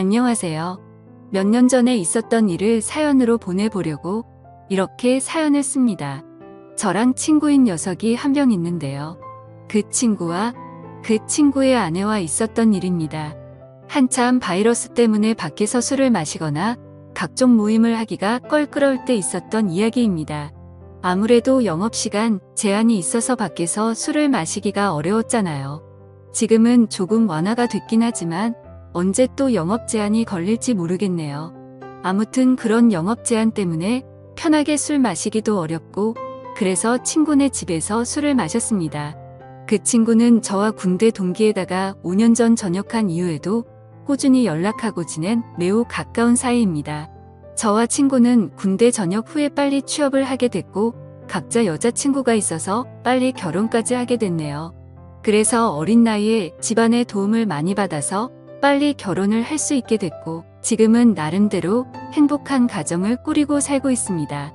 안녕하세요. 몇 년 전에 있었던 일을 사연으로 보내보려고 이렇게 사연을 씁니다. 저랑 친구인 녀석이 한 명 있는데요. 그 친구와 그 친구의 아내와 있었던 일입니다. 한참 바이러스 때문에 밖에서 술을 마시거나 각종 모임을 하기가 껄끄러울 때 있었던 이야기입니다. 아무래도 영업시간 제한이 있어서 밖에서 술을 마시기가 어려웠잖아요. 지금은 조금 완화가 됐긴 하지만 언제 또 영업 제한이 걸릴지 모르겠네요. 아무튼 그런 영업 제한 때문에 편하게 술 마시기도 어렵고 그래서 친구네 집에서 술을 마셨습니다. 그 친구는 저와 군대 동기에다가 5년 전 전역한 이후에도 꾸준히 연락하고 지낸 매우 가까운 사이입니다. 저와 친구는 군대 전역 후에 빨리 취업을 하게 됐고 각자 여자친구가 있어서 빨리 결혼까지 하게 됐네요. 그래서 어린 나이에 집안의 도움을 많이 받아서 빨리 결혼을 할 수 있게 됐고 지금은 나름대로 행복한 가정을 꾸리고 살고 있습니다.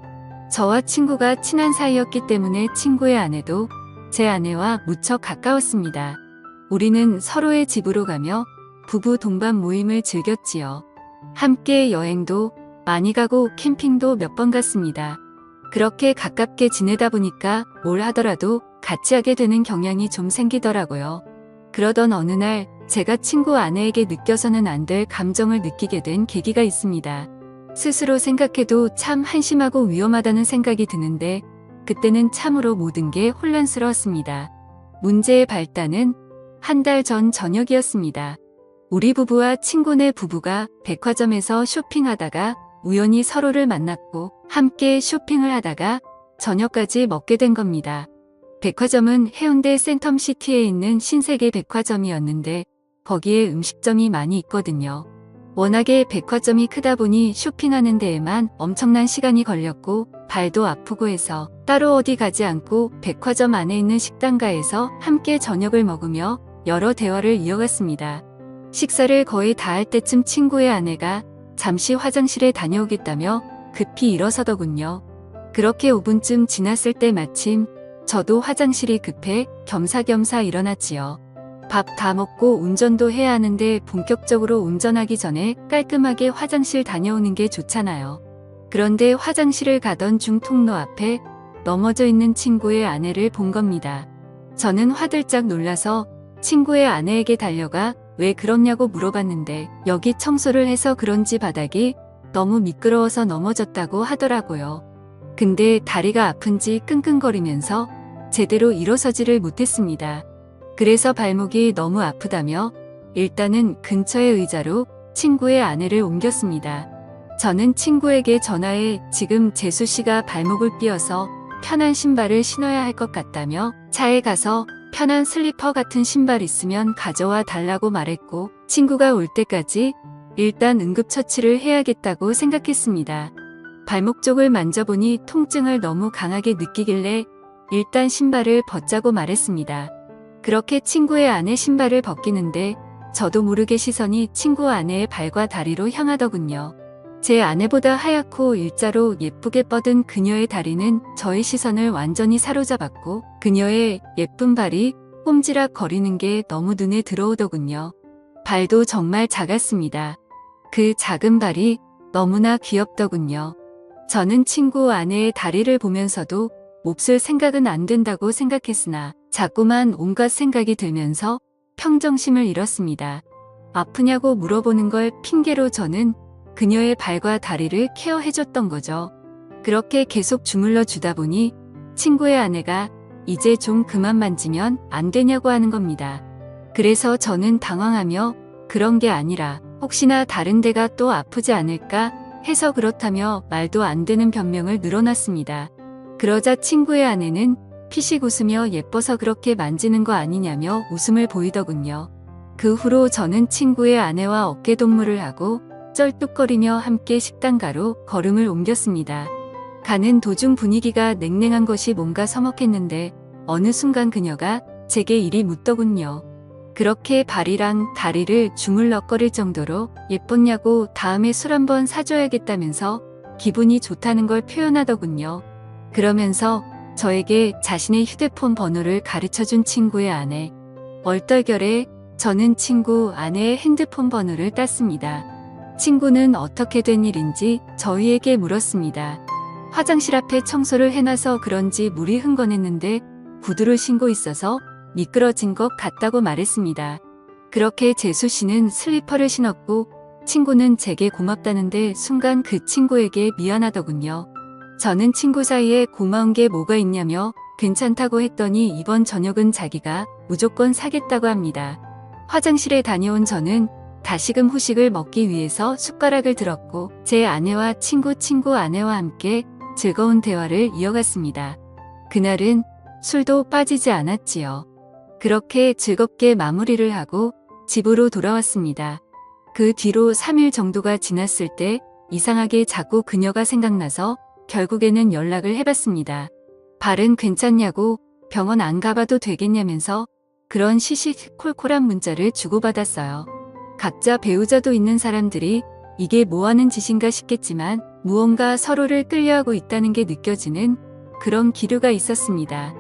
저와 친구가 친한 사이였기 때문에 친구의 아내도 제 아내와 무척 가까웠습니다. 우리는 서로의 집으로 가며 부부 동반 모임을 즐겼지요. 함께 여행도 많이 가고 캠핑도 몇 번 갔습니다. 그렇게 가깝게 지내다 보니까 뭘 하더라도 같이 하게 되는 경향이 좀 생기더라고요. 그러던 어느 날 제가 친구 아내에게 느껴서는 안 될 감정을 느끼게 된 계기가 있습니다. 스스로 생각해도 참 한심하고 위험하다는 생각이 드는데 그때는 참으로 모든 게 혼란스러웠습니다. 문제의 발단은 한 달 전 저녁이었습니다. 우리 부부와 친구네 부부가 백화점에서 쇼핑하다가 우연히 서로를 만났고 함께 쇼핑을 하다가 저녁까지 먹게 된 겁니다. 백화점은 해운대 센텀시티에 있는 신세계 백화점이었는데 거기에 음식점이 많이 있거든요. 워낙에 백화점이 크다 보니 쇼핑하는 데에만 엄청난 시간이 걸렸고 발도 아프고 해서 따로 어디 가지 않고 백화점 안에 있는 식당가에서 함께 저녁을 먹으며 여러 대화를 이어갔습니다. 식사를 거의 다 할 때쯤 친구의 아내가 잠시 화장실에 다녀오겠다며 급히 일어서더군요. 그렇게 5분쯤 지났을 때 마침 저도 화장실이 급해 겸사겸사 일어났지요. 밥 다 먹고 운전도 해야 하는데 본격적으로 운전하기 전에 깔끔하게 화장실 다녀오는 게 좋잖아요. 그런데 화장실을 가던 중 통로 앞에 넘어져 있는 친구의 아내를 본 겁니다. 저는 화들짝 놀라서 친구의 아내에게 달려가 왜 그러냐고 물어봤는데 여기 청소를 해서 그런지 바닥이 너무 미끄러워서 넘어졌다고 하더라고요. 근데 다리가 아픈지 끙끙거리면서 제대로 일어서지를 못했습니다. 그래서 발목이 너무 아프다며 일단은 근처의 의자로 친구의 아내를 옮겼습니다. 저는 친구에게 전화해 지금 재수 씨가 발목을 삐어서 편한 신발을 신어야 할 것 같다며 차에 가서 편한 슬리퍼 같은 신발 있으면 가져와 달라고 말했고 친구가 올 때까지 일단 응급처치를 해야겠다고 생각했습니다. 발목 쪽을 만져보니 통증을 너무 강하게 느끼길래 일단 신발을 벗자고 말했습니다. 그렇게 친구의 아내 신발을 벗기는데 저도 모르게 시선이 친구 아내의 발과 다리로 향하더군요. 제 아내보다 하얗고 일자로 예쁘게 뻗은 그녀의 다리는 저의 시선을 완전히 사로잡았고 그녀의 예쁜 발이 꼼지락 거리는 게 너무 눈에 들어오더군요. 발도 정말 작았습니다. 그 작은 발이 너무나 귀엽더군요. 저는 친구 아내의 다리를 보면서도 몹쓸 생각은 안 된다고 생각했으나 자꾸만 온갖 생각이 들면서 평정심을 잃었습니다. 아프냐고 물어보는 걸 핑계로 저는 그녀의 발과 다리를 케어해줬던 거죠. 그렇게 계속 주물러 주다 보니 친구의 아내가 이제 좀 그만 만지면 안 되냐고 하는 겁니다. 그래서 저는 당황하며 그런 게 아니라 혹시나 다른 데가 또 아프지 않을까 해서 그렇다며 말도 안 되는 변명을 늘어놨습니다. 그러자 친구의 아내는 피식 웃으며 예뻐서 그렇게 만지는 거 아니냐며 웃음을 보이더군요. 그 후로 저는 친구의 아내와 어깨동무를 하고 쩔뚝거리며 함께 식당가로 걸음을 옮겼습니다. 가는 도중 분위기가 냉랭한 것이 뭔가 서먹했는데 어느 순간 그녀가 제게 이리 묻더군요. 그렇게 발이랑 다리를 주물럭거릴 정도로 예뻤냐고 다음에 술 한번 사줘야겠다면서 기분이 좋다는 걸 표현하더군요. 그러면서 저에게 자신의 휴대폰 번호를 가르쳐준 친구의 아내. 얼떨결에 저는 친구 아내의 핸드폰 번호를 땄습니다. 친구는 어떻게 된 일인지 저희에게 물었습니다. 화장실 앞에 청소를 해놔서 그런지 물이 흥건했는데 구두를 신고 있어서 미끄러진 것 같다고 말했습니다. 그렇게 재수 씨는 슬리퍼를 신었고 친구는 제게 고맙다는데 순간 그 친구에게 미안하더군요. 저는 친구 사이에 고마운 게 뭐가 있냐며 괜찮다고 했더니 이번 저녁은 자기가 무조건 사겠다고 합니다. 화장실에 다녀온 저는 다시금 후식을 먹기 위해서 숟가락을 들었고 제 아내와 친구 아내와 함께 즐거운 대화를 이어갔습니다. 그날은 술도 빠지지 않았지요. 그렇게 즐겁게 마무리를 하고 집으로 돌아왔습니다. 그 뒤로 3일 정도가 지났을 때 이상하게 자꾸 그녀가 생각나서 결국에는 연락을 해봤습니다. 발은 괜찮냐고 병원 안 가봐도 되겠냐면서 그런 시시콜콜한 문자를 주고받았어요. 각자 배우자도 있는 사람들이 이게 뭐하는 짓인가 싶겠지만 무언가 서로를 끌려하고 있다는 게 느껴지는 그런 기류가 있었습니다.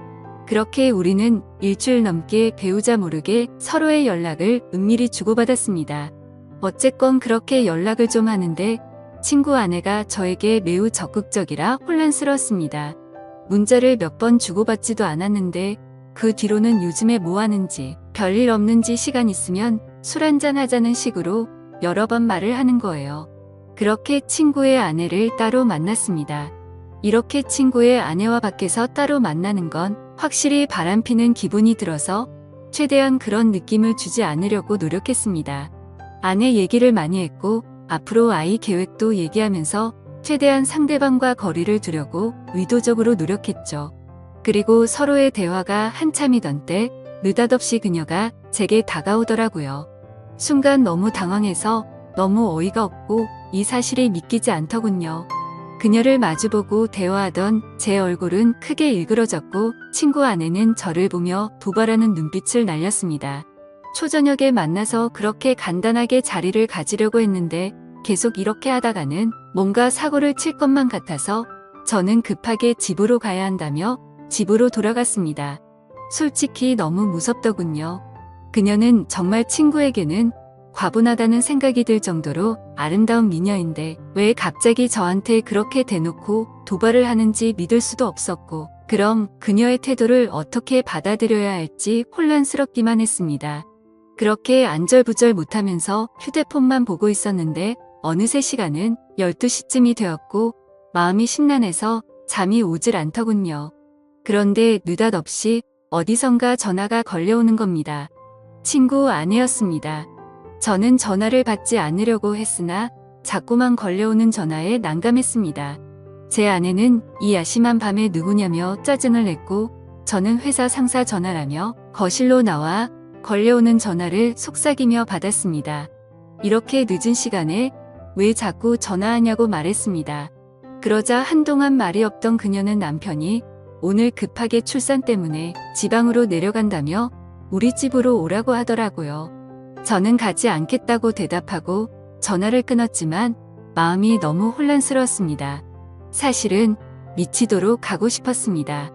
그렇게 우리는 일주일 넘게 배우자 모르게 서로의 연락을 은밀히 주고받았습니다. 어쨌건 그렇게 연락을 좀 하는데 친구 아내가 저에게 매우 적극적이라 혼란스러웠습니다. 문자를 몇 번 주고받지도 않았는데 그 뒤로는 요즘에 뭐 하는지 별일 없는지 시간 있으면 술 한잔 하자는 식으로 여러 번 말을 하는 거예요. 그렇게 친구의 아내를 따로 만났습니다. 이렇게 친구의 아내와 밖에서 따로 만나는 건 확실히 바람피는 기분이 들어서 최대한 그런 느낌을 주지 않으려고 노력했습니다. 아내 얘기를 많이 했고 앞으로 아이 계획도 얘기하면서 최대한 상대방과 거리를 두려고 의도적으로 노력했죠. 그리고 서로의 대화가 한참이던 때 느닷없이 그녀가 제게 다가오더라고요. 순간 너무 당황해서 너무 어이가 없고 이 사실이 믿기지 않더군요. 그녀를 마주보고 대화하던 제 얼굴은 크게 일그러졌고 친구 아내는 저를 보며 도발하는 눈빛을 날렸습니다. 초저녁에 만나서 그렇게 간단하게 자리를 가지려고 했는데 계속 이렇게 하다가는 뭔가 사고를 칠 것만 같아서 저는 급하게 집으로 가야 한다며 집으로 돌아갔습니다. 솔직히 너무 무섭더군요. 그녀는 정말 친구에게는 과분하다는 생각이 들 정도로 아름다운 미녀인데 왜 갑자기 저한테 그렇게 대놓고 도발을 하는지 믿을 수도 없었고 그럼 그녀의 태도를 어떻게 받아들여야 할지 혼란스럽기만 했습니다. 그렇게 안절부절 못하면서 휴대폰만 보고 있었는데 어느새 시간은 12시쯤이 되었고 마음이 심란해서 잠이 오질 않더군요. 그런데 느닷없이 어디선가 전화가 걸려오는 겁니다. 친구 아내였습니다. 저는 전화를 받지 않으려고 했으나 자꾸만 걸려오는 전화에 난감했습니다. 제 아내는 이 야심한 밤에 누구냐며 짜증을 냈고 저는 회사 상사 전화라며 거실로 나와 걸려오는 전화를 속삭이며 받았습니다. 이렇게 늦은 시간에 왜 자꾸 전화하냐고 말했습니다. 그러자 한동안 말이 없던 그녀는 남편이 오늘 급하게 출산 때문에 지방으로 내려간다며 우리 집으로 오라고 하더라고요. 저는 가지 않겠다고 대답하고 전화를 끊었지만 마음이 너무 혼란스러웠습니다. 사실은 미치도록 가고 싶었습니다.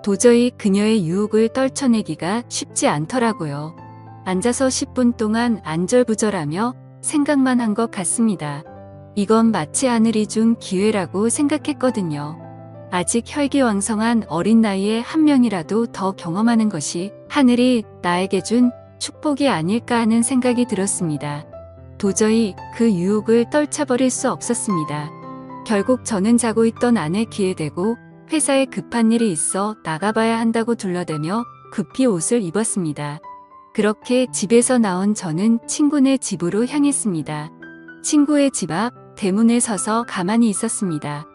도저히 그녀의 유혹을 떨쳐내기가 쉽지 않더라고요. 앉아서 10분 동안 안절부절하며 생각만 한 것 같습니다. 이건 마치 하늘이 준 기회라고 생각했거든요. 아직 혈기왕성한 어린 나이에 한 명이라도 더 경험하는 것이 하늘이 나에게 준 축복이 아닐까 하는 생각이 들었습니다. 도저히 그 유혹을 떨쳐버릴 수 없었습니다. 결국 저는 자고 있던 아내 귀에 대고 회사에 급한 일이 있어 나가봐야 한다고 둘러대며 급히 옷을 입었습니다. 그렇게 집에서 나온 저는 친구네 집으로 향했습니다. 친구의 집 앞 대문에 서서 가만히 있었습니다.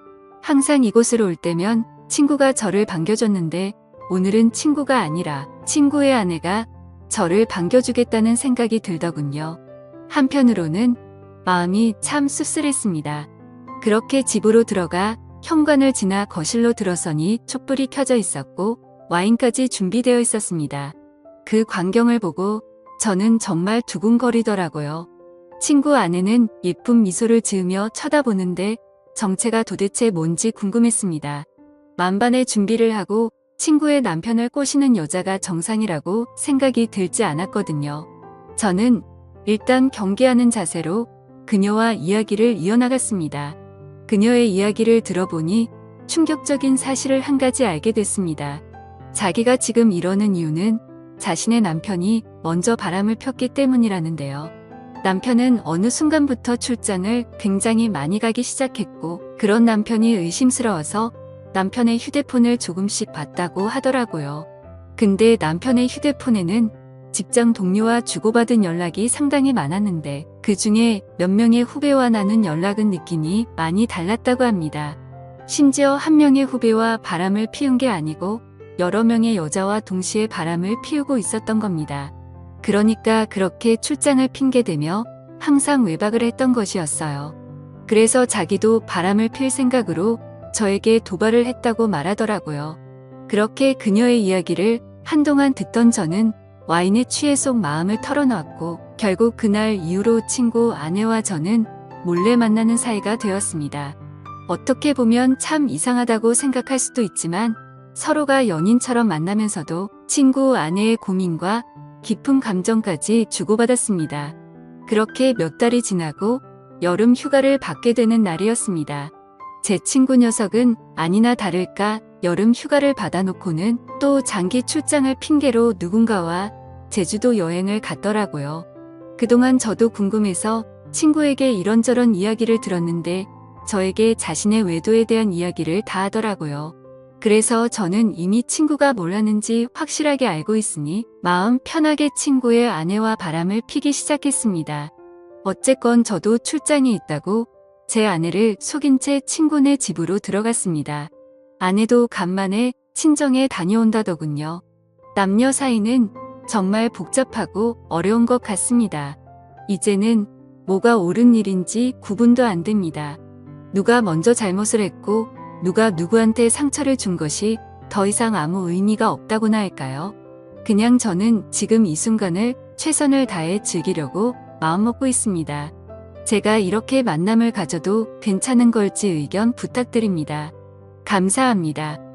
항상 이곳으로 올 때면 친구가 저를 반겨줬는데 오늘은 친구가 아니라 친구의 아내가 저를 반겨주겠다는 생각이 들더군요. 한편으로는 마음이 참 씁쓸했습니다. 그렇게 집으로 들어가 현관을 지나 거실로 들어서니 촛불이 켜져 있었고 와인까지 준비되어 있었습니다. 그 광경을 보고 저는 정말 두근거리더라고요. 친구 아내는 예쁜 미소를 지으며 쳐다보는데 정체가 도대체 뭔지 궁금했습니다. 만반의 준비를 하고 친구의 남편을 꼬시는 여자가 정상이라고 생각이 들지 않았거든요. 저는 일단 경계하는 자세로 그녀와 이야기를 이어나갔습니다. 그녀의 이야기를 들어보니 충격적인 사실을 한 가지 알게 됐습니다. 자기가 지금 이러는 이유는 자신의 남편이 먼저 바람을 폈기 때문이라는데요. 남편은 어느 순간부터 출장을 굉장히 많이 가기 시작했고, 그런 남편이 의심스러워서 남편의 휴대폰을 조금씩 봤다고 하더라고요. 근데 남편의 휴대폰에는 직장 동료와 주고받은 연락이 상당히 많았는데 그 중에 몇 명의 후배와 나눈 연락은 느낌이 많이 달랐다고 합니다. 심지어 한 명의 후배와 바람을 피운 게 아니고 여러 명의 여자와 동시에 바람을 피우고 있었던 겁니다. 그러니까 그렇게 출장을 핑계대며 항상 외박을 했던 것이었어요. 그래서 자기도 바람을 필 생각으로 저에게 도발을 했다고 말하더라고요. 그렇게 그녀의 이야기를 한동안 듣던 저는 와인에 취해 속 마음을 털어놓았고 결국 그날 이후로 친구 아내와 저는 몰래 만나는 사이가 되었습니다. 어떻게 보면 참 이상하다고 생각할 수도 있지만 서로가 연인처럼 만나면서도 친구 아내의 고민과 깊은 감정까지 주고받았습니다. 그렇게 몇 달이 지나고 여름 휴가를 받게 되는 날이었습니다. 제 친구 녀석은 아니나 다를까 여름 휴가를 받아놓고는 또 장기 출장을 핑계로 누군가와 제주도 여행을 갔더라고요. 그동안 저도 궁금해서 친구에게 이런저런 이야기를 들었는데 저에게 자신의 외도에 대한 이야기를 다 하더라고요. 그래서 저는 이미 친구가 뭘 하는지 확실하게 알고 있으니 마음 편하게 친구의 아내와 바람을 피기 시작했습니다. 어쨌건 저도 출장이 있다고 제 아내를 속인 채 친구네 집으로 들어갔습니다. 아내도 간만에 친정에 다녀온다더군요. 남녀 사이는 정말 복잡하고 어려운 것 같습니다. 이제는 뭐가 옳은 일인지 구분도 안 됩니다. 누가 먼저 잘못을 했고 누가 누구한테 상처를 준 것이 더 이상 아무 의미가 없다고나 할까요? 그냥 저는 지금 이 순간을 최선을 다해 즐기려고 마음먹고 있습니다. 제가 이렇게 만남을 가져도 괜찮은 걸지 의견 부탁드립니다. 감사합니다.